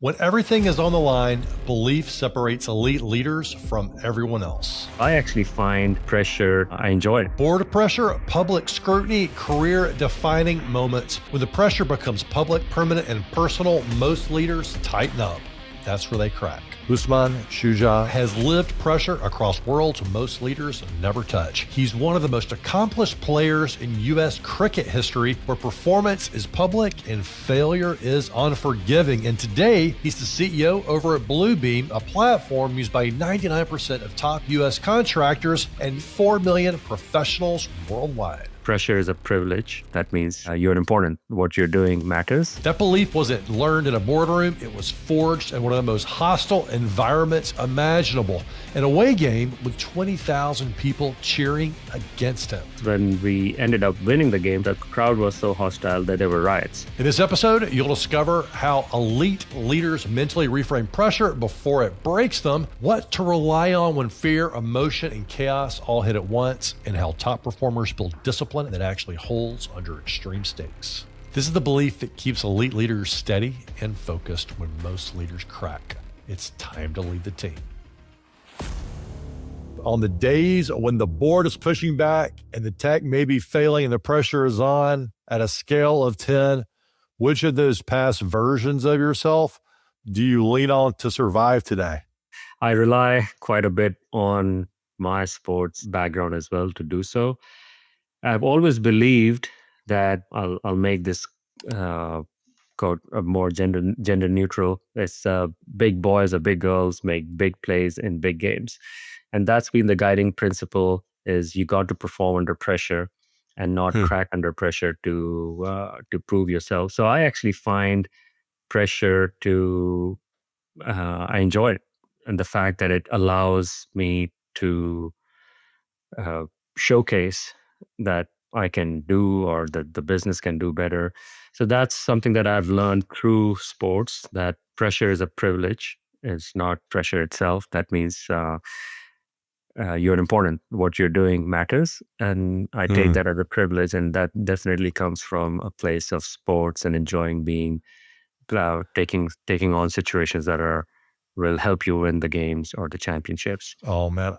When everything is on the line, belief separates elite leaders from everyone else. I actually find pressure, I enjoy it. Board pressure, public scrutiny, career-defining moments. When the pressure becomes public, permanent, and personal, most leaders tighten up. That's where they crack. Usman Shuja has lived pressure across worlds most leaders never touch. He's one of the most accomplished players in U.S. cricket history, where performance is public and failure is unforgiving. And today, he's the CEO over at Bluebeam, a platform used by 99% of top U.S. contractors and 4 million professionals worldwide. Pressure is a privilege. That means you're important. What you're doing matters. That belief wasn't learned in a boardroom. It was forged in one of the most hostile environments imaginable. An away game with 20,000 people cheering against him. When we ended up winning the game, the crowd was so hostile that there were riots. In this episode, you'll discover how elite leaders mentally reframe pressure before it breaks them, what to rely on when fear, emotion, and chaos all hit at once, and how top performers build discipline that actually holds under extreme stakes. This is the belief that keeps elite leaders steady and focused when most leaders crack. It's time to lead the team. On the days when the board is pushing back and the tech may be failing and the pressure is on at a scale of 10, which of those past versions of yourself do you lean on to survive today? I rely quite a bit on my sports background as well to do so. I've always believed that I'll make this quote more gender neutral. It's big boys or big girls make big plays in big games, and that's been the guiding principle. Is you got to perform under pressure and not crack under pressure to prove yourself. So I actually find pressure to I enjoy it, and the fact that it allows me to showcase that I can do or that the business can do better. So that's something that I've learned through sports, that pressure is a privilege. It's not pressure itself. That means you're important. What you're doing matters. And I take that as a privilege. And that definitely comes from a place of sports and enjoying being, taking on situations that will help you win the games or the championships. Oh, man.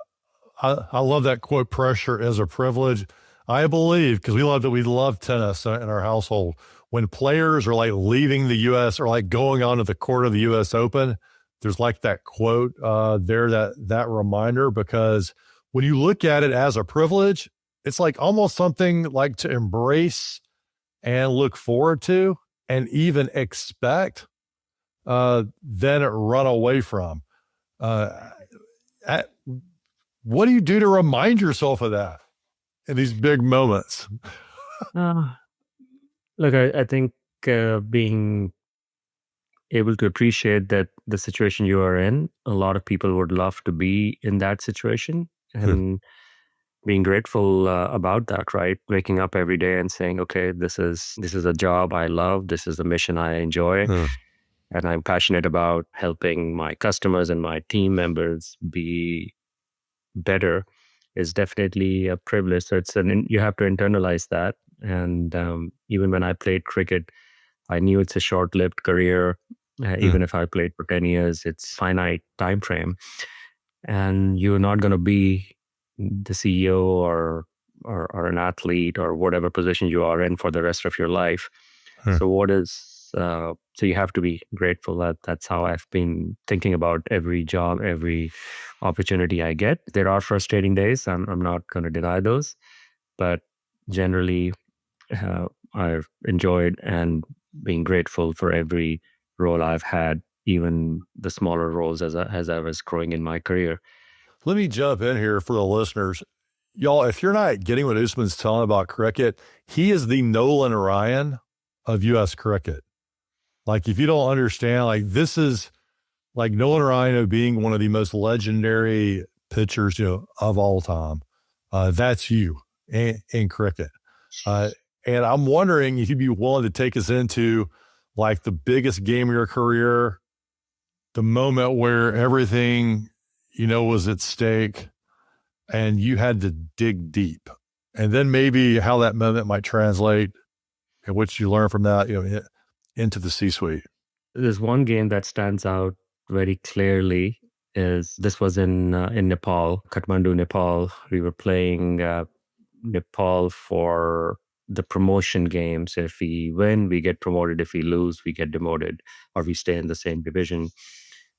I love that quote, pressure is a privilege. I believe, because we love tennis in our household, when players are like leaving the U.S. or like going onto the court of the U.S. Open, there's like that quote there, that reminder, because when you look at it as a privilege, it's like almost something like to embrace and look forward to and even expect, then run away from. What do you do to remind yourself of that in these big moments? Look, I think being able to appreciate that the situation you are in, a lot of people would love to be in that situation, and being grateful about that, right? Waking up every day and saying, okay, this is a job I love. This is a mission I enjoy. And I'm passionate about helping my customers and my team members be better is definitely a privilege. So you have to internalize that. And even when I played cricket, I knew it's a short-lived career. Even if I played for 10 years, it's finite time frame. And you're not going to be the CEO or an athlete or whatever position you are in for the rest of your life. So you have to be grateful. That's how I've been thinking about every job, every opportunity I get. There are frustrating days. I'm not going to deny those, but generally I've enjoyed and being grateful for every role I've had, even the smaller roles as I was growing in my career. Let me jump in here for the listeners. Y'all, if you're not getting what Usman's telling about cricket, he is the Nolan Ryan of U.S. cricket. Like, if you don't understand, like, this is like Nolan Ryan being one of the most legendary pitchers, of all time. That's you in cricket. And I'm wondering if you'd be willing to take us into like the biggest game of your career, the moment where everything, was at stake and you had to dig deep, and then maybe how that moment might translate and what you learn from that, into the C-suite. there's one game that stands out very clearly. This was in Nepal, Kathmandu, Nepal. We were playing Nepal for the promotion games. If we win, we get promoted. If we lose, we get demoted, or we stay in the same division.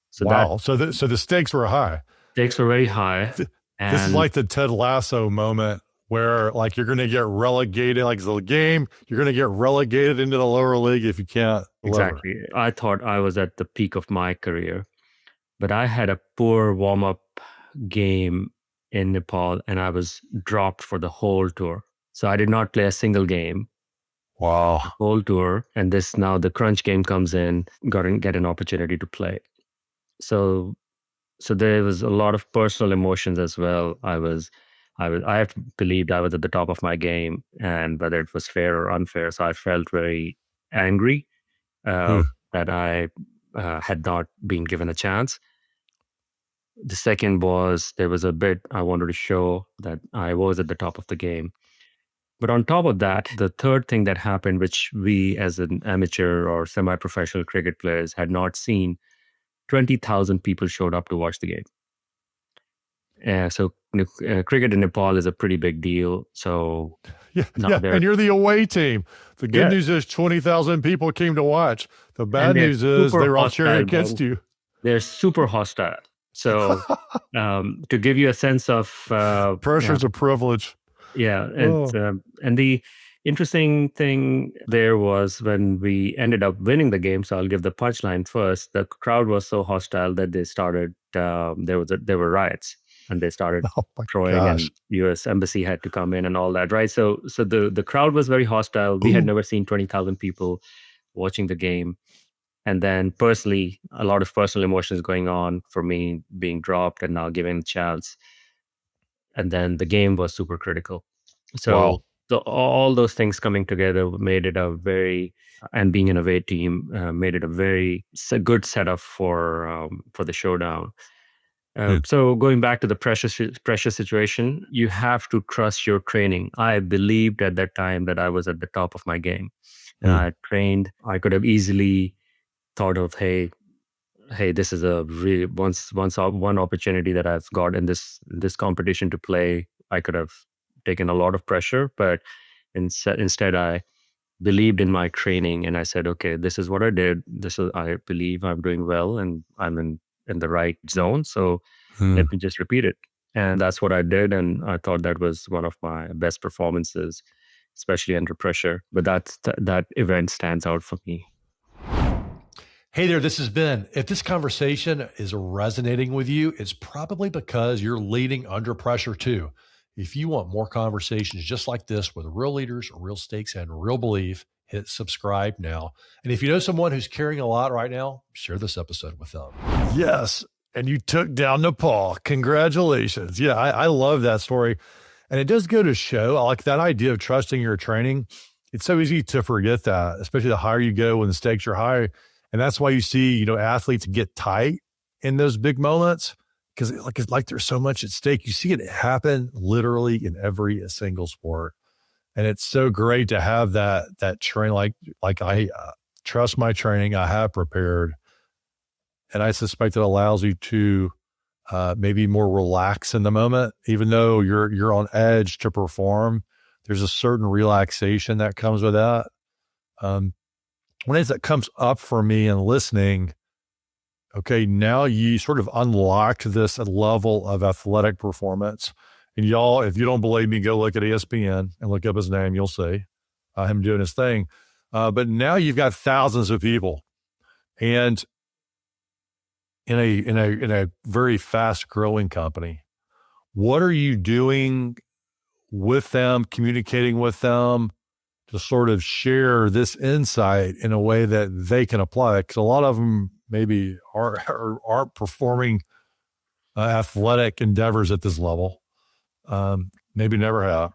So that Wow. So the stakes were high. stakes were very high. This is And like the Ted Lasso moment where like you're going to get relegated, like the game, you're going to get relegated into the lower league if you can't deliver. exactly, I thought I was at the peak of my career, but I had a poor warm-up game in Nepal and I was dropped for the whole tour. So I did not play a single game Wow. whole tour. And this now the crunch game comes in, get an opportunity to play. So there was a lot of personal emotions as well. I have believed I was at the top of my game, and whether it was fair or unfair. So I felt very angry Hmm. that I had not been given a chance. The second was there was a bit I wanted to show that I was at the top of the game. But on top of that, the third thing that happened, which we as an amateur or semi-professional cricket players had not seen, 20,000 people showed up to watch the game. So cricket in Nepal is a pretty big deal. So Yeah, and you're the away team. The good news is 20,000 people came to watch. The bad news is they were all cheering against you. They're super hostile. So to give you a sense of pressure's a privilege. Yeah, and the interesting thing there was when we ended up winning the game. So I'll give the punchline first. The crowd was so hostile that they started. There were riots, and they started throwing, and U.S. embassy had to come in and all that. Right. So the crowd was very hostile. We had never seen 20,000 people watching the game. And then personally, a lot of personal emotions going on for me being dropped and now given a chance. And then the game was super critical. So all those things coming together made it and being an away team made it a good setup for the showdown. So going back to the pressure situation, you have to trust your training. I believed at that time that I was at the top of my game. And I trained. I could have easily thought of, hey, this is a really one opportunity that I've got in this competition to play. I could have taken a lot of pressure, but instead I believed in my training and I said, okay, this is what I did. I believe I'm doing well and I'm in the right zone. So let me just repeat it. And that's what I did. And I thought that was one of my best performances, especially under pressure. But that event stands out for me. Hey there, this is Ben. If this conversation is resonating with you, it's probably because you're leading under pressure too. If you want more conversations just like this with real leaders, real stakes, and real belief, hit subscribe now. And if you know someone who's carrying a lot right now, share this episode with them. Yes. And you took down Nepal. Congratulations. Yeah, I love that story. And it does go to show, I like that idea of trusting your training. It's so easy to forget that, especially the higher you go when the stakes are high. And that's why you see, athletes get tight in those big moments because like there's so much at stake. You see it happen literally in every single sport. And it's so great to have that train, like I trust my training. I have prepared. And I suspect it allows you to maybe more relax in the moment, even though you're on edge to perform. There's a certain relaxation that comes with that. One is that comes up for me in listening. Okay, now you sort of unlocked this level of athletic performance. And y'all, if you don't believe me, go look at ESPN and look up his name. You'll see him doing his thing. But now you've got thousands of people, and in a very fast growing company, what are you doing with them, communicating with them to sort of share this insight in a way that they can apply it? Because a lot of them maybe aren't performing athletic endeavors at this level. Maybe never have.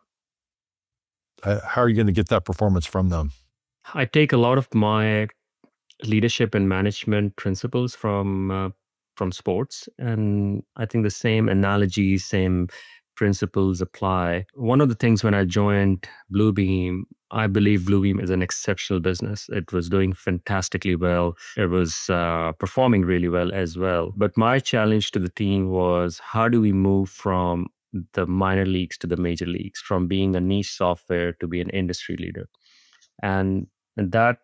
How are you going to get that performance from them? I take a lot of my leadership and management principles from sports, and I think the same analogy, same principles apply. One of the things when I joined Bluebeam, I believe Bluebeam is an exceptional business. It was doing fantastically well. It was performing really well as well. But my challenge to the team was, how do we move from the minor leagues to the major leagues, from being a niche software to be an industry leader? And that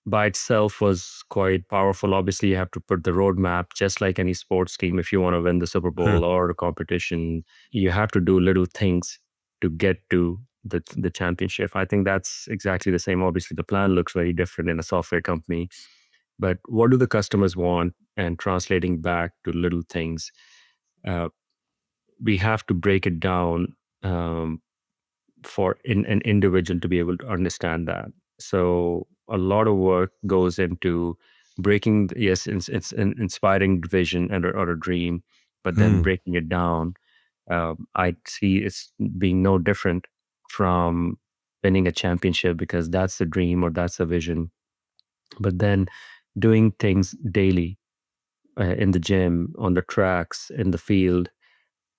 by itself was quite powerful. Obviously, you have to put the roadmap, just like any sports team. If you want to win the Super Bowl or a competition, you have to do little things to get to the championship. I think that's exactly the same. Obviously, the plan looks very different in a software company, but what do the customers want? And translating back to little things, uh, we have to break it down for an individual to be able to understand that. So a lot of work goes into breaking. Yes, it's an inspiring vision or a dream, but then breaking it down. I see it's being no different from winning a championship, because that's the dream or that's the vision. But then doing things daily, in the gym, on the tracks, in the field,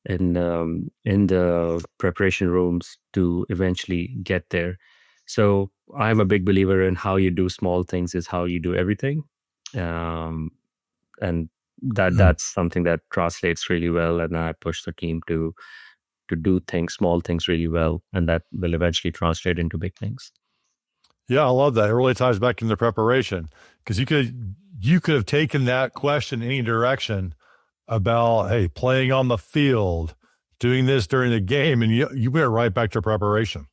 in the preparation rooms to eventually get there. So I'm a big believer in how you do small things is how you do everything, um, and that's something that translates really well. And I push the team to do things, small things, really well, and that will eventually translate into big things. Yeah, I love that. It really ties back into preparation, because you could have taken that question any direction about, hey, playing on the field, doing this during the game, and you went right back to preparation.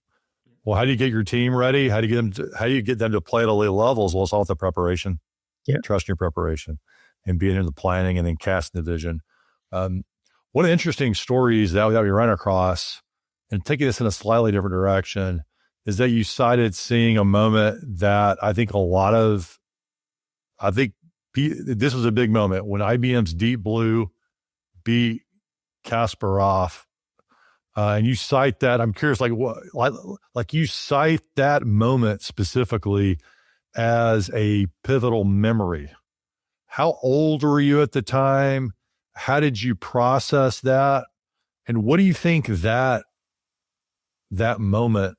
Well, how do you get your team ready? How do you get them to play at elite levels? Well, it's all the preparation. Yeah. Trust your preparation and being in the planning and then casting the vision. One of the interesting stories that we ran across, and taking this in a slightly different direction, is that you cited seeing a moment that I think this was a big moment when IBM's Deep Blue beat Kasparov. And you cite that. I'm curious, like you cite that moment specifically as a pivotal memory. How old were you at the time? How did you process that? And what do you think that moment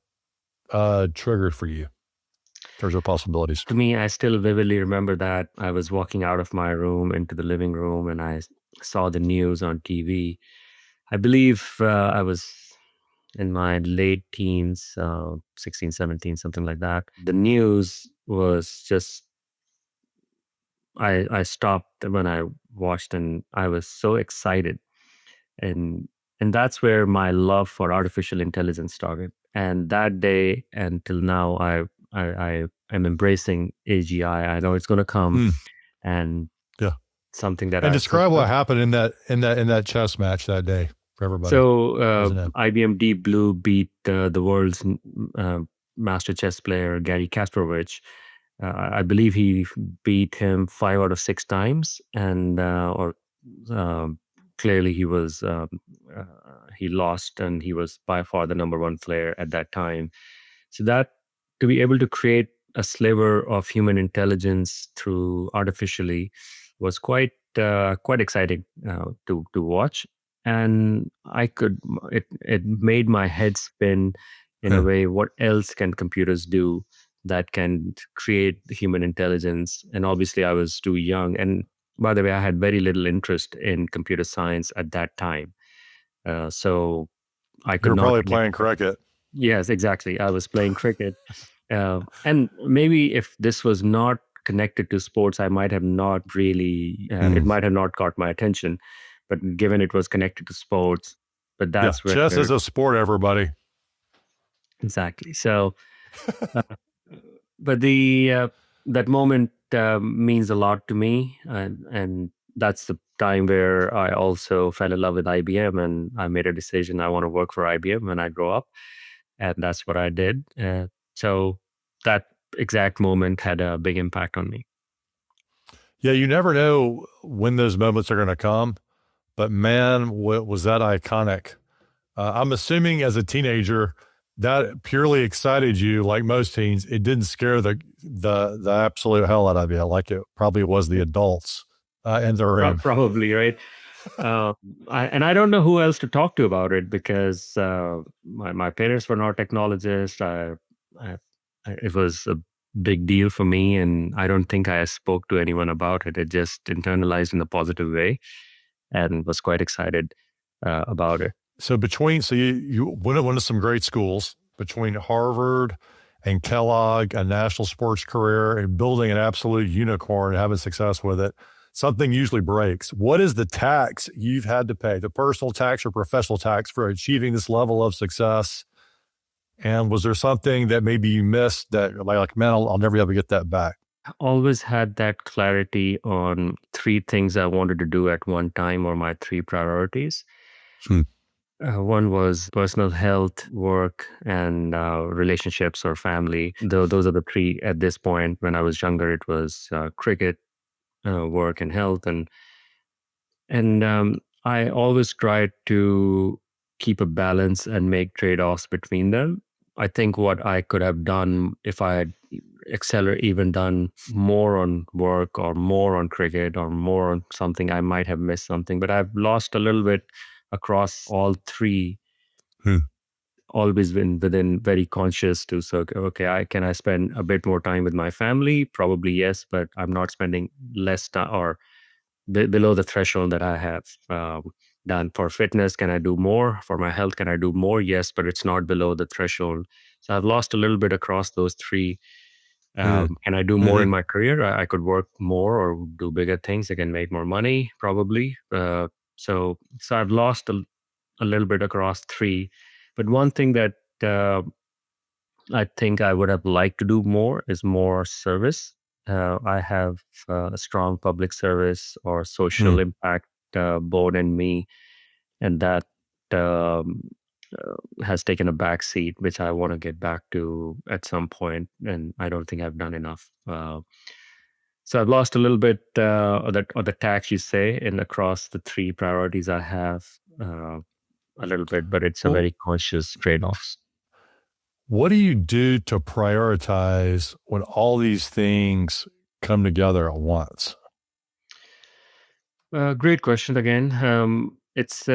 triggered for you in terms of possibilities? To me, I still vividly remember that I was walking out of my room into the living room and I saw the news on TV. I believe I was in my late teens, 16, 17, something like that. The news was just, I stopped when I watched and I was so excited. And that's where my love for artificial intelligence started. And that day until now, I am embracing AGI. I know it's going to come, and yeah, something that and describe what happened in that chess match that day for everybody. So IBM Deep Blue beat the world's master chess player Gary Kasparov. I believe he beat him 5 out of 6 times, and clearly he lost, and he was by far the number 1 player at that time. So that, to be able to create a sliver of human intelligence through artificially was quite exciting to watch. And it made my head spin in a way. What else can computers do that can create human intelligence? And obviously I was too young. And by the way, I had very little interest in computer science at that time. So I could not. Probably playing cricket. Yes, exactly. I was playing cricket. And maybe if this was not connected to sports, I might have not really, it might have not caught my attention. But given it was connected to sports, but that's where chess is a sport, everybody. Exactly. So, but that moment means a lot to me, and that's the time where I also fell in love with IBM, and I made a decision I want to work for IBM when I grow up, and that's what I did. So that exact moment had a big impact on me. Yeah, you never know when those moments are going to come, but man, was that iconic. I'm assuming as a teenager, that purely excited you, like most teens. It didn't scare the absolute hell out of you, like it probably was the adults in the room. Probably, right? Uh, I don't know who else to talk to about it because my parents were not technologists. I, it was a big deal for me, and I don't think I spoke to anyone about it. It just internalized in a positive way, and was quite excited about it. So you went to some great schools between Harvard and Kellogg, a national sports career, and building an absolute unicorn and having success with it. Something usually breaks. What is the tax you've had to pay, the personal tax or professional tax, for achieving this level of success? And was there something that maybe you missed that, like man, I'll never be able to get that back? Always had that clarity on three things I wanted to do at one time, or my three priorities. Hmm. One was personal health, work, and relationships or family. Though those are the three at this point. When I was younger, it was cricket, work, and health, and I always tried to keep a balance and make trade-offs between them. I think what I could have done if I had even done more on work or more on cricket or more on something, I might have missed something. But I've lost a little bit across all three. Hmm. Always been within very conscious to, so okay, I spend a bit more time with my family? Probably yes, but I'm not spending less time or below the threshold that I have done. For fitness, can I do more? For my health, can I do more? Yes, but it's not below the threshold. So I've lost a little bit across those three. Hmm. Can I do more Hmm. in my career? I could work more or do bigger things. I can make more money, probably. So I've lost a little bit across three. But one thing that uh, I think I would have liked to do more is more service. I have a strong public service or Hmm. social impact born in me, and that um, has taken a back seat, which I want to get back to at some point, and I don't think I've done enough. So I've lost a little bit of the tax, you say, in across the three priorities I have a little bit, but it's a Well, very conscious trade-offs. what do you do to prioritize when all these things come together at once? Great question again. It's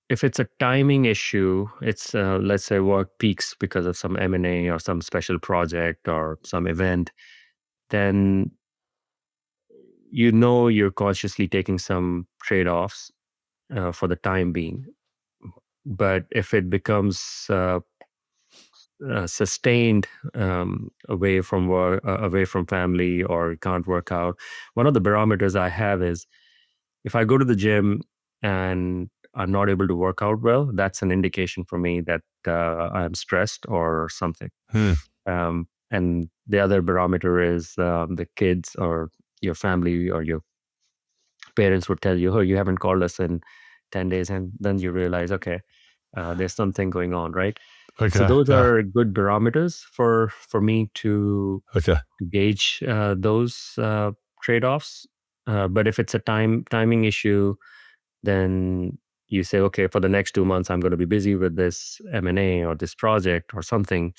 if it's a timing issue, it's let's say work peaks because of some M&A or some special project or some event, then you're consciously taking some trade-offs for the time being. But if it becomes sustained away from work, away from family, or can't work out, one of the barometers I have is if I go to the gym and I'm not able to work out well, that's an indication for me that I'm stressed or something. Hmm. And the other barometer is the kids or your family or your parents would tell you, "Oh, you haven't called us in 10 days." And then you realize, okay, there's something going on, right? So Okay. those Yeah. are good barometers for me to Okay. gauge those trade-offs. But if it's a timing issue, then you say, okay, for the next 2 months, I'm going to be busy with this M&A or this project or something.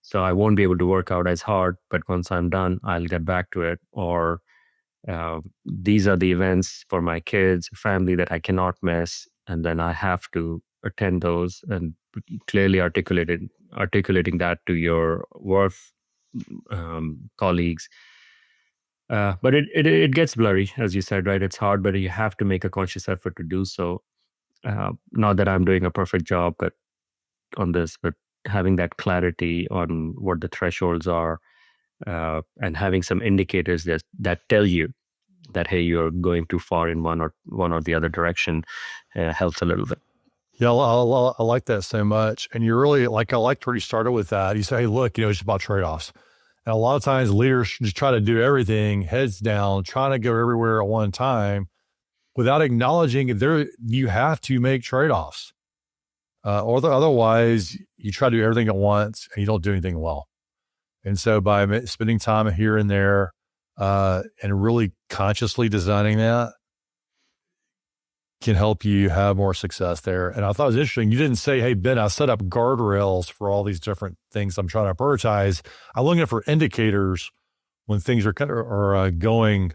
So I won't be able to work out as hard. But once I'm done, I'll get back to it. Or these are the events for my kids, family that I cannot miss. And then I have to attend those and clearly articulating that to your work colleagues. But it gets blurry, as you said, right? It's hard, but you have to make a conscious effort to do so. Not that I'm doing a perfect job but on this, but having that clarity on what the thresholds are, and having some indicators that tell you that, hey, you're going too far in one or the other direction, helps a little bit. Yeah, I like that so much. And you really I liked where you started with that. You say, hey, look, it's about trade offs. And a lot of times leaders just try to do everything heads down, trying to go everywhere at one time without acknowledging you have to make trade offs. Otherwise, you try to do everything at once and you don't do anything well. And so by spending time here and there and really consciously designing that, can help you have more success there. And I thought it was interesting. You didn't say, hey, Ben, I set up guardrails for all these different things I'm trying to prioritize. I'm looking for indicators when things are going,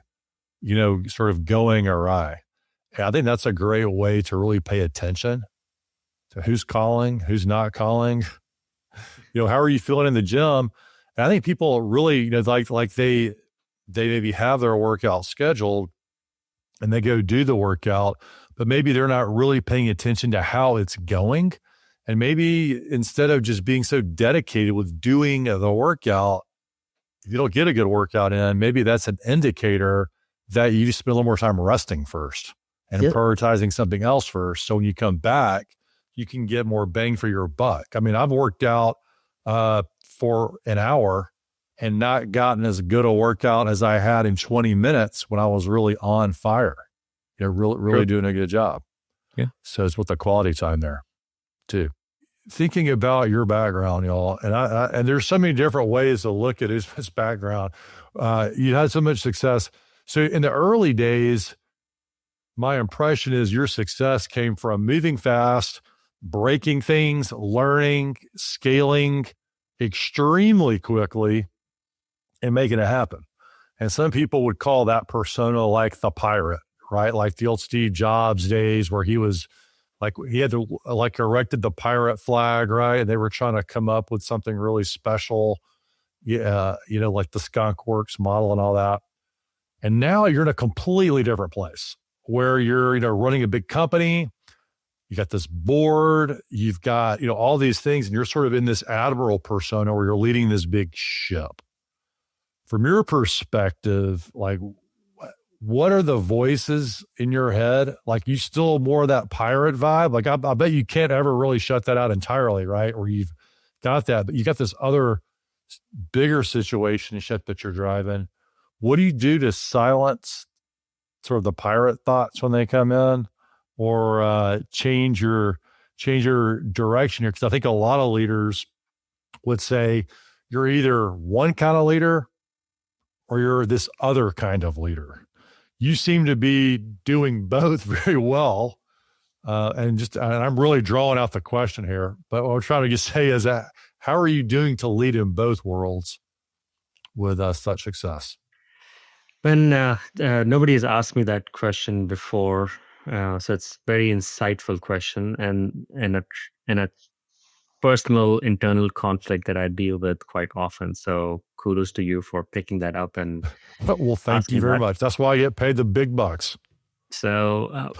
sort of going awry. And I think that's a great way to really pay attention to who's calling, who's not calling. How are you feeling in the gym? And I think people really, like they maybe have their workout scheduled and they go do the workout, but maybe they're not really paying attention to how it's going. And maybe instead of just being so dedicated with doing the workout, if you don't get a good workout in, maybe that's an indicator that you just spend a little more time resting first and prioritizing something else first. So when you come back, you can get more bang for your buck. I mean, I've worked out for an hour and not gotten as good a workout as I had in 20 minutes when I was really on fire. Really doing a good job. Yeah. So it's with the quality time there too. Thinking about your background, y'all, and there's so many different ways to look at his background. You had so much success. So in the early days, my impression is your success came from moving fast, breaking things, learning, scaling extremely quickly, and making it happen. And some people would call that persona like the pirate, right? Like the old Steve Jobs days where he was like, he had to erected the pirate flag, right? And they were trying to come up with something really special. Yeah. Like the Skunk Works model and all that. And now you're in a completely different place where you're, running a big company. You got this board, you've got, all these things, and you're sort of in this admiral persona where you're leading this big ship. From your perspective, like, what are the voices in your head? Like, you still more of that pirate vibe? Like, I bet you can't ever really shut that out entirely, right? Or you've got that, but you got this other bigger situation ship that you're driving. What do you do to silence sort of the pirate thoughts when they come in, or change your direction here? Because I think a lot of leaders would say you're either one kind of leader or you're this other kind of leader. You seem to be doing both very well. And I'm really drawing out the question here, but what I'm trying to just say is that how are you doing to lead in both worlds with such success? When nobody has asked me that question before, so it's a very insightful question and a personal internal conflict that I deal with quite often. So kudos to you for picking that up and well, thank you very much. That's why I get paid the big bucks. So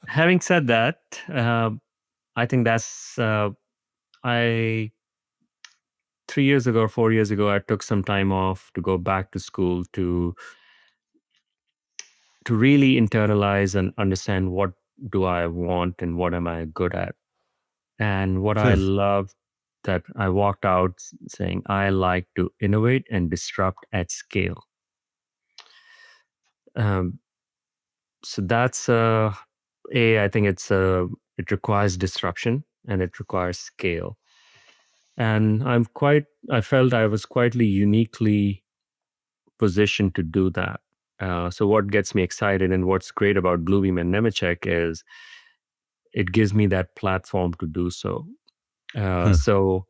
having said that, I think that's 3 years ago, 4 years ago, I took some time off to go back to school to really internalize and understand what do I want and what am I good at. And what I love that I walked out saying, I like to innovate and disrupt at scale. So that's I think it requires disruption and it requires scale. And I felt I was quietly uniquely positioned to do that. So what gets me excited and what's great about Bluebeam and Nemetschek is it gives me that platform to do so. So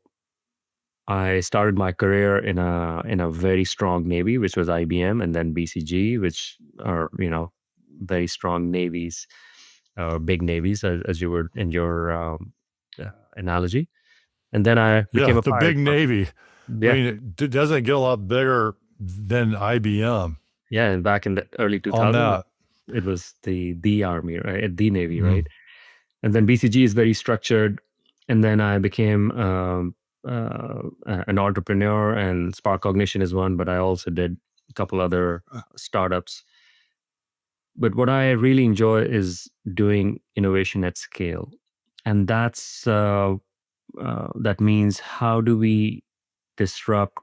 I started my career in a very strong Navy, which was IBM, and then BCG, which are very strong navies, big navies, as you were in your analogy. And then I became a pirate. Big Navy. Yeah. I mean, it doesn't get a lot bigger than IBM. Yeah, and back in the early 2000s, it was the Army, right? The Navy, right? And then BCG is very structured. And then I became an entrepreneur, and Spark Cognition is one, but I also did a couple other startups. But what I really enjoy is doing innovation at scale. And that means how do we disrupt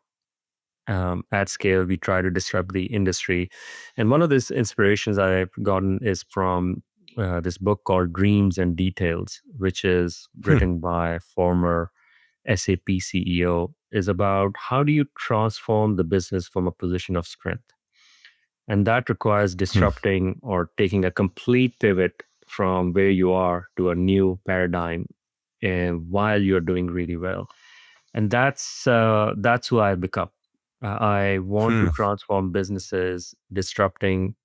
at scale? We try to disrupt the industry. And one of these inspirations I've gotten is from this book called Dreams and Details, which is written by former SAP CEO, is about how do you transform the business from a position of strength. And that requires disrupting or taking a complete pivot from where you are to a new paradigm while you're doing really well. And that's who I've become. I want to transform businesses, disrupting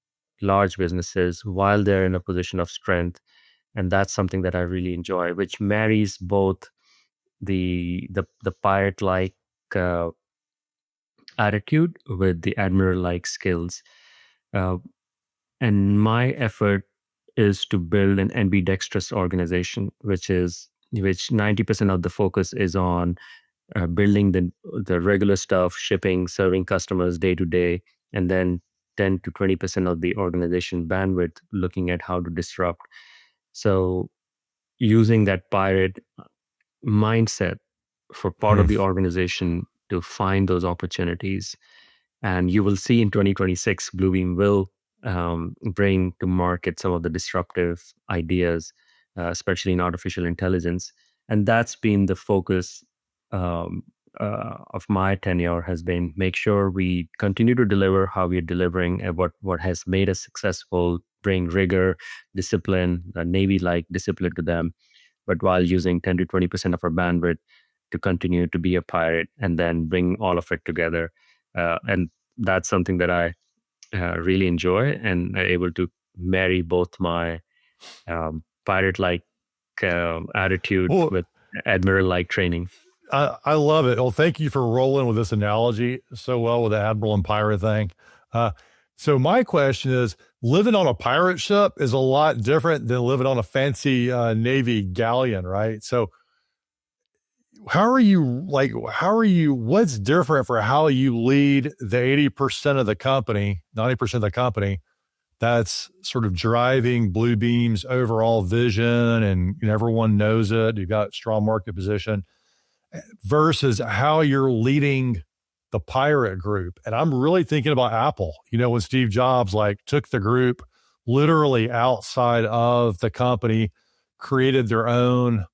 large businesses while they're in a position of strength. And that's something that I really enjoy, which marries both the pirate-like uh, attitude with the admiral-like skills. Uh, and my effort is to build an ambidextrous organization, which 90% of the focus is on building the regular stuff, shipping, serving customers day to day, and then 10 to 20% of the organization bandwidth looking at how to disrupt. So using that pirate mindset for part Hmm. of the organization to find those opportunities. And you will see in 2026, Bluebeam will bring to market some of the disruptive ideas, especially in artificial intelligence. And that's been the focus um, of my tenure has been make sure we continue to deliver how we're delivering and what has made us successful, bring rigor, discipline, Navy-like discipline to them, but while using 10 to 20% of our bandwidth to continue to be a pirate and then bring all of it together. And that's something that I really enjoy and are able to marry both my pirate-like attitude Well, with admiral-like training. I love it. Well, thank you for rolling with this analogy so well with the admiral and pirate thing. Uh, so my question is, living on a pirate ship is a lot different than living on a fancy Navy galleon, right? So what's different for how you lead the 80% of the company, 90% of the company that's sort of driving Bluebeam's overall vision and everyone knows it. You've got strong market position versus how you're leading the pirate group. And I'm really thinking about Apple, when Steve Jobs took the group literally outside of the company, created their own,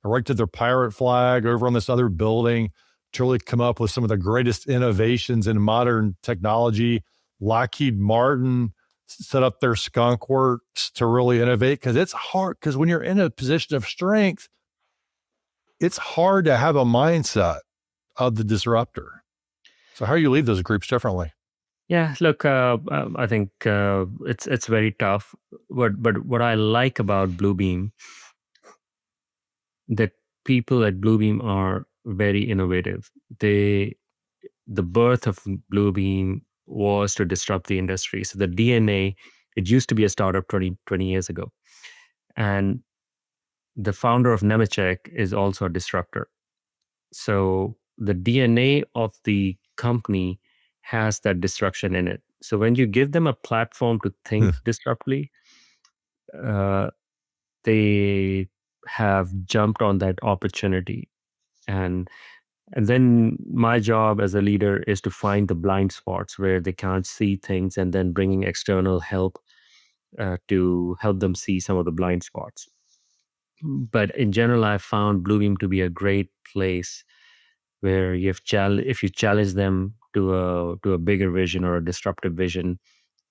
erected their pirate flag over on this other building to really come up with some of the greatest innovations in modern technology. Lockheed Martin set up their skunk works to really innovate because it's hard. Because when you're in a position of strength, it's hard to have a mindset of the disruptor. So how do you lead those groups differently? Yeah, look, I think it's very tough. But what I like about Bluebeam that people at Bluebeam are very innovative. The birth of Bluebeam was to disrupt the industry. So the DNA, it used to be a startup 20 years ago. And the founder of Nemetschek is also a disruptor. So the DNA of the company has that disruption in it. So when you give them a platform to think disruptively, uh, they have jumped on that opportunity. And And then my job as a leader is to find the blind spots where they can't see things and then bringing external help to help them see some of the blind spots. But in general, I found Bluebeam to be a great place where if you challenge them to a bigger vision or a disruptive vision,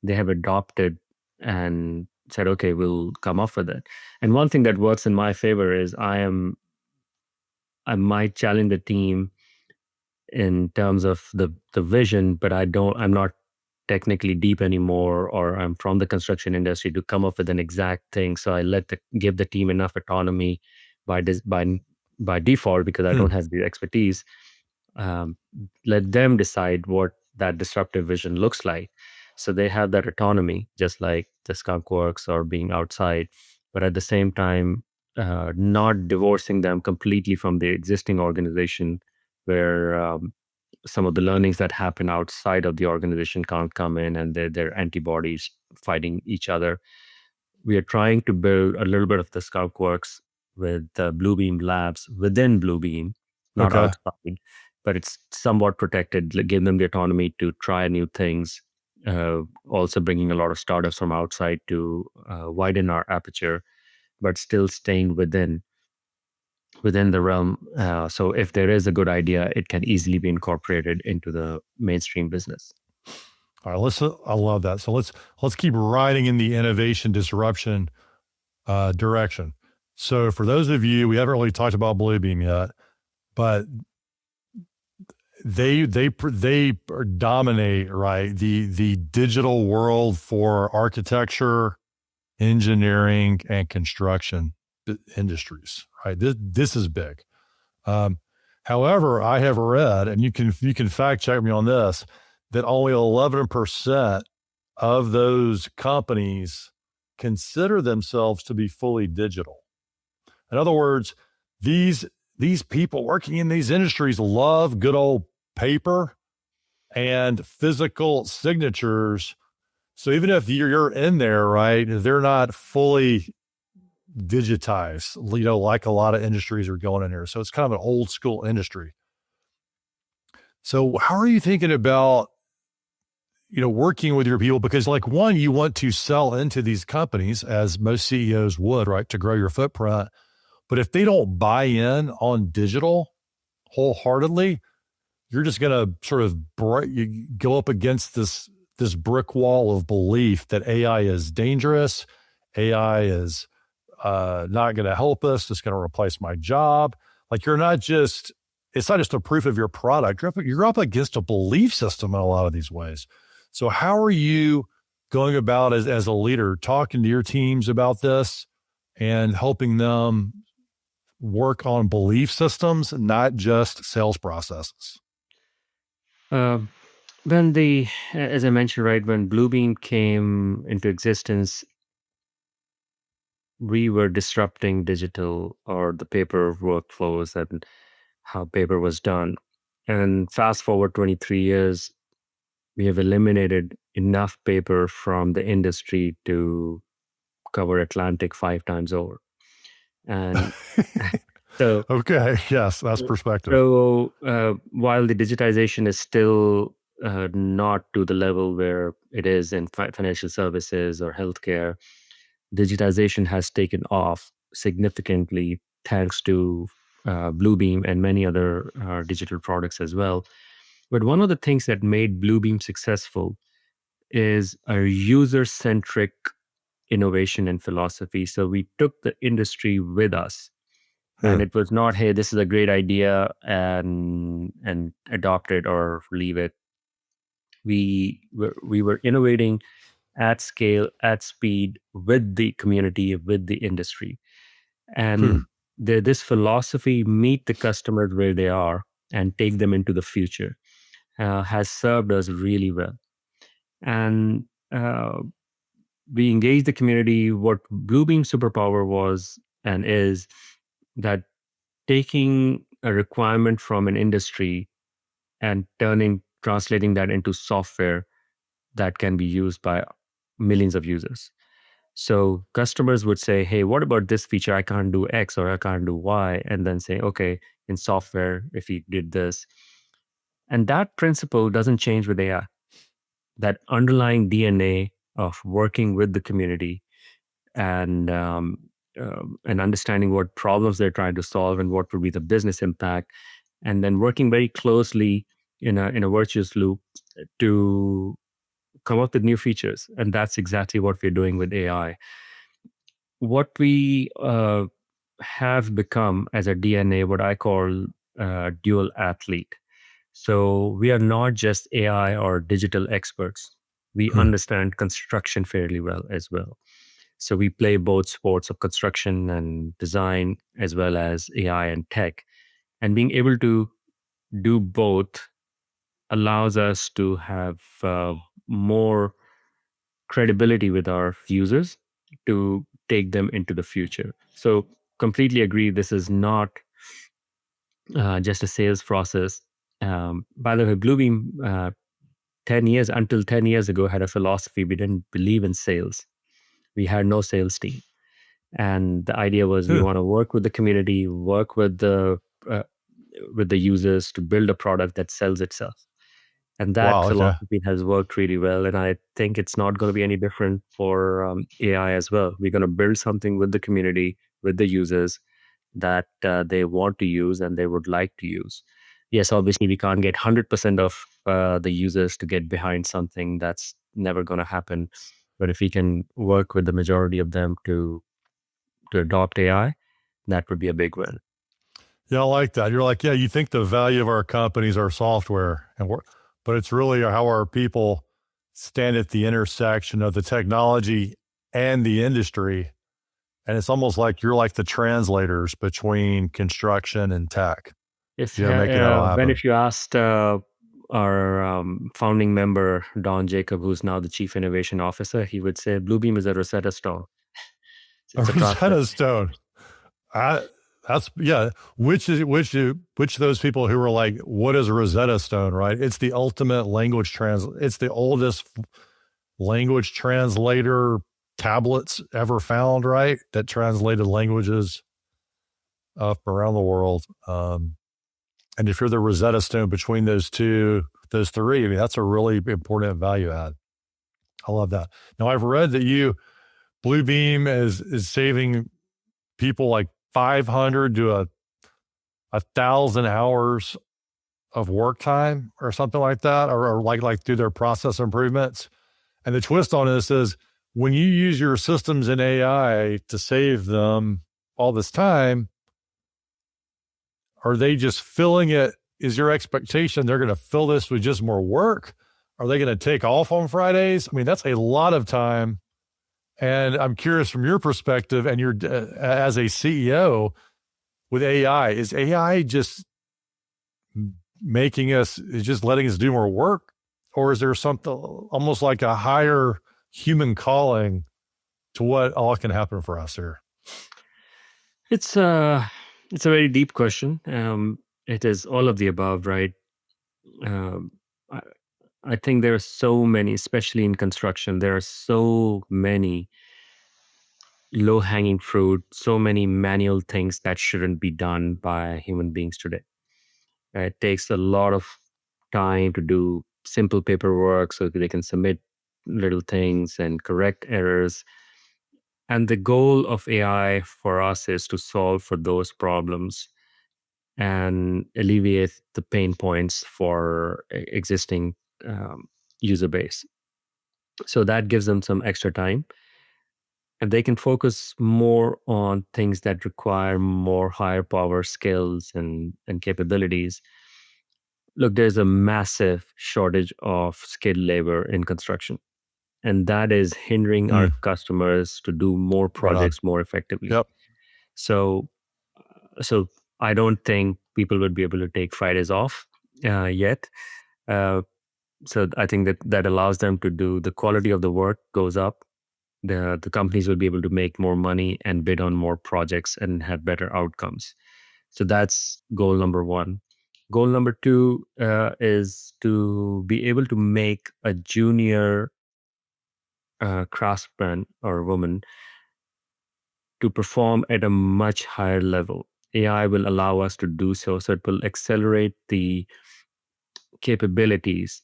they have adopted and said, okay, we'll come up with it. And one thing that works in my favor is I might challenge the team in terms of the vision, but I'm not technically deep anymore, or I'm from the construction industry to come up with an exact thing. So I give the team enough autonomy by des- by default because I don't have the expertise. Um, Let them decide what that disruptive vision looks like. So they have that autonomy, just like the skunk works or being outside, but at the same time, not divorcing them completely from the existing organization where some of the learnings that happen outside of the organization can't come in and they're antibodies fighting each other. We are trying to build a little bit of the Skunk Works with the Bluebeam labs within Bluebeam, not Okay. outside, but it's somewhat protected, give them the autonomy to try new things. Also bringing a lot of startups from outside to widen our aperture, but still staying within the realm. So if there is a good idea, it can easily be incorporated into the mainstream business. All right, I love that. So let's keep riding in the innovation disruption direction. So for those of you, we haven't really talked about Bluebeam yet, but they dominate, right, the digital world for architecture, engineering, and construction industries. Right, this is big. Um, However, I have read, and you can fact check me on this, that only 11% of those companies consider themselves to be fully digital. In other words, these these people working in these industries love good old paper and physical signatures. So even if you're in there, right, they're not fully digitized, like a lot of industries are going in here. So it's kind of an old school industry. So how are you thinking about, working with your people? Because like one, you want to sell into these companies as most CEOs would, right, to grow your footprint. But if they don't buy in on digital wholeheartedly, you're just going to sort of you go up against this brick wall of belief that AI is dangerous. AI is not going to help us. It's going to replace my job. Like it's not just a proof of your product. You're up against a belief system in a lot of these ways. So how are you going about as a leader, talking to your teams about this and helping them work on belief systems, not just sales processes? Uh, as I mentioned, right, when Bluebeam came into existence, we were disrupting digital or the paper workflows and how paper was done. And fast forward 23 years, we have eliminated enough paper from the industry to cover Atlantic 5 times over. And so, Okay. Yes, that's perspective. while the digitization is still not to the level where it is in financial services or healthcare, digitization has taken off significantly thanks to Bluebeam and many other digital products as well. But one of the things that made Bluebeam successful is a user centric innovation and philosophy. So we took the industry with us. And Huh. it was not, hey, this is a great idea and adopt it or leave it. We were innovating at scale, at speed, with the community, with the industry. Hmm. And this philosophy, meet the customers where they are and take them into the future, has served us really well. And we engage the community. What Bluebeam superpower was and is that taking a requirement from an industry and translating that into software that can be used by millions of users. So customers would say, hey, what about this feature? I can't do X or I can't do Y. And then say, okay, in software, if you did this. And that principle doesn't change with AI. That underlying DNA of working with the community and understanding what problems they're trying to solve and what would be the business impact, and then working very closely in a virtuous loop to come up with new features. And that's exactly what we're doing with AI. What we have become as a DNA, what I call dual athlete. So we are not just AI or digital experts. We Hmm. understand construction fairly well as well. So we play both sports of construction and design, as well as AI and tech. And being able to do both allows us to have more credibility with our users to take them into the future. So completely agree. This is not just a sales process. By the way, Bluebeam 10 years ago had a philosophy. We didn't believe in sales. We had no sales team. And the idea was we Huh. want to work with the community, work uh, with the users to build a product that sells itself. And that Wow. Okay. philosophy has worked really well. And I think it's not going to be any different for AI as well. We're going to build something with the community, with the users that they want to use and they would like to use. Yes, obviously, we can't get 100% of the users to get behind something. That's never going to happen. But if we can work with the majority of them to adopt AI, that would be a big win. Yeah, I like that. You're like, yeah, you think the value of our companies are software, but it's really how our people stand at the intersection of the technology and the industry. And it's almost like you're like the translators between construction and tech. If Making that all Ben, happen. if you asked our founding member Don Jacob, who's now the chief innovation officer, he would say Bluebeam is a Rosetta Stone. A It's a translate. Rosetta Stone. I that's yeah. Which of those people who were like, what is a Rosetta Stone? Right? It's the ultimate language It's the oldest language translator tablets ever found. Right? That translated languages up around the world. And if you're the Rosetta Stone between those three, I mean, that's a really important value add. I love that. Now I've read that Bluebeam is saving people like 500 to 1,000 hours of work time or something like that, or like through their process improvements. And the twist on this is when you use your systems in AI to save them all this time, are they just filling it? Is your expectation they're going to fill this with just more work? Are they going to take off on Fridays? I mean, that's a lot of time. And I'm curious from your perspective and your as a CEO with AI, is AI just letting us do more work? Or is there something almost like a higher human calling to what all can happen for us here? It's a very deep question. It is all of the above, right? Um, I, I think there are so many, especially in construction, there are so many low hanging fruit, so many manual things that shouldn't be done by human beings today. It takes a lot of time to do simple paperwork so that they can submit little things and correct errors. And the goal of AI for us is to solve for those problems and alleviate the pain points for existing um, user base. So that gives them some extra time. And they can focus more on things that require more higher power skills and capabilities. Look, there's a massive shortage of skilled labor in construction, and that is hindering our Mm, customers to do more right on. projects more effectively. Yep. So, so I don't think people would be able to take Fridays off yet. Uh, so I think that allows them to do the quality of the work goes up. The companies will be able to make more money and bid on more projects and have better outcomes. So that's goal number one. Goal number two is to be able to make a junior craftsman or woman to perform at a much higher level. AI will allow us to do so. So it will accelerate the capabilities,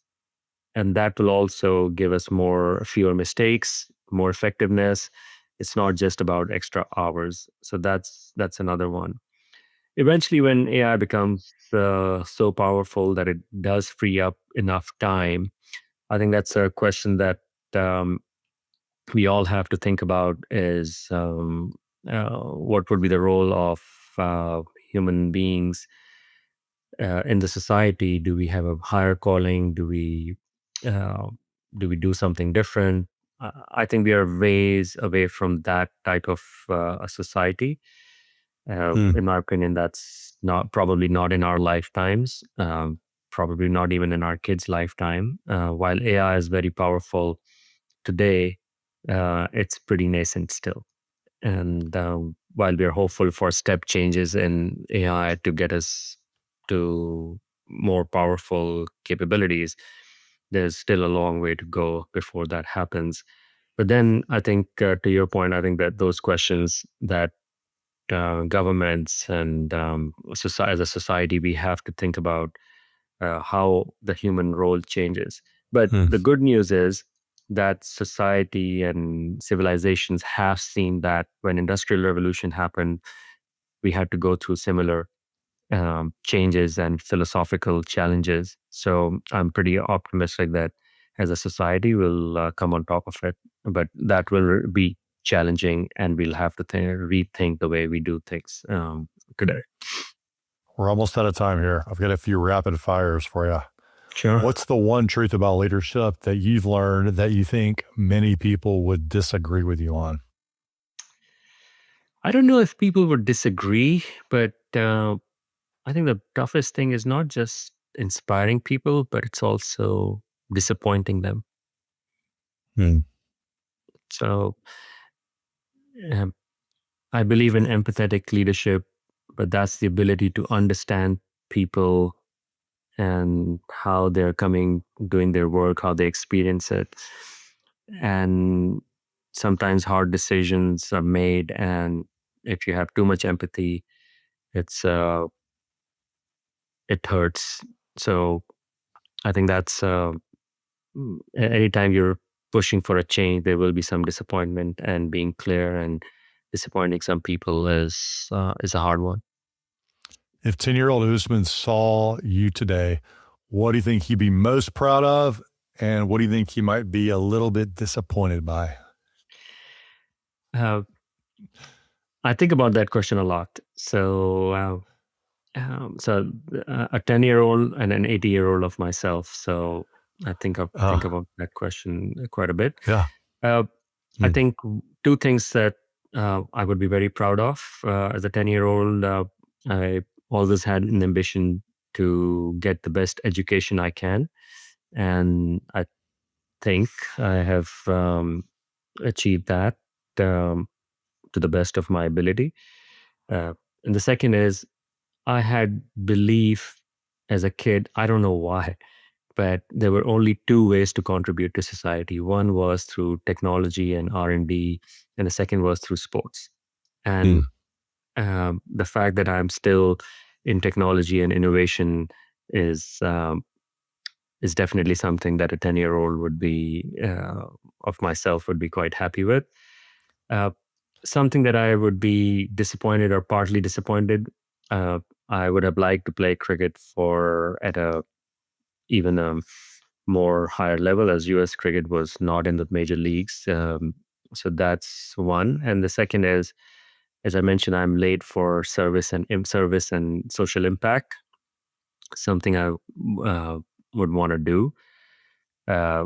and that will also give us fewer mistakes, more effectiveness. It's not just about extra hours. So that's another one. Eventually, when AI becomes so powerful that it does free up enough time, I think that's a question that um, we all have to think about is what would be the role of human beings in the society? Do we have a higher calling? Uh, do we do something different? I think we are ways away from that type of a society. Mm, In my opinion, that's probably not in our lifetimes. Probably not even in our kids' lifetime. While AI is very powerful today, it's pretty nascent still. And while we are hopeful for step changes in AI to get us to more powerful capabilities, there's still a long way to go before that happens. But then I think, to your point, I think that those questions that governments and as a society, we have to think about how the human role changes. But mm, the good news is that society and civilizations have seen that when industrial revolution happened, we had to go through similar changes and philosophical challenges. So I'm pretty optimistic that as a society we'll come on top of it. But that will be challenging, and we'll have to rethink the way we do things today. We're almost out of time here. I've got a few rapid fires for you. Sure. What's the one truth about leadership that you've learned that you think many people would disagree with you on? I don't know if people would disagree, but I think the toughest thing is not just inspiring people, but it's also disappointing them. Hmm. So um, I believe in empathetic leadership, but that's the ability to understand people and how they're doing their work, how they experience it. And sometimes hard decisions are made. And if you have too much empathy, it's it hurts. So I think that's anytime you're pushing for a change, there will be some disappointment, and being clear and disappointing some people is a hard one. If 10-year-old Usman saw you today, what do you think he'd be most proud of? And what do you think he might be a little bit disappointed by? Uh, I think about that question a lot. So a 10-year-old and an 80-year-old of myself. So I think Uh, about that question quite a bit. yeah. Uh, I Hmm. think two things that I would be very proud of as a 10-year-old. I always had an ambition to get the best education I can, and I think I have achieved that um, to the best of my ability. And the second is I had belief as a kid. I don't know why, but there were only two ways to contribute to society. One was through technology and R&D, and the second was through sports. Hmm. And the fact that I'm still in technology and innovation is is definitely something that a 10-year-old would be of myself would be quite happy with. Uh, Something that I would be disappointed or partly disappointed. Uh, I would have liked to play cricket for at a even more higher level, as U.S. cricket was not in the major leagues. So that's one, and the second is, as I mentioned, I'm late for service and social impact. Something I uh, would want to do. Uh,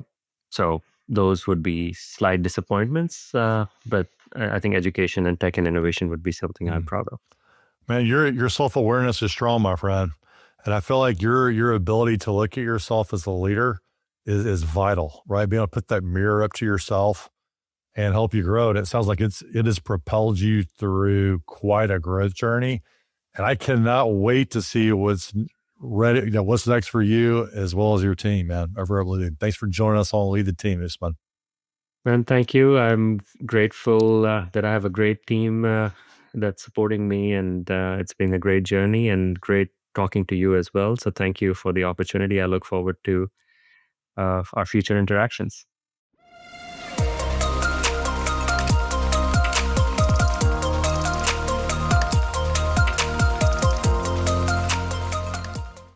so those would be slight disappointments, but I think education and tech and innovation would be something I'm Hmm. proud of. Man, your self-awareness is strong, my friend. And I feel like your ability to look at yourself as a leader is vital, right? Being able to put that mirror up to yourself and help you grow. And it sounds like it has propelled you through quite a growth journey. And I cannot wait to see what's next for you as well as your team, man. Over at Bluebeam. Thanks for joining us on Lead the Team, Usman. And thank you. I'm grateful that I have a great team that's supporting me, and it's been a great journey and great talking to you as well. So thank you for the opportunity. I look forward to our future interactions.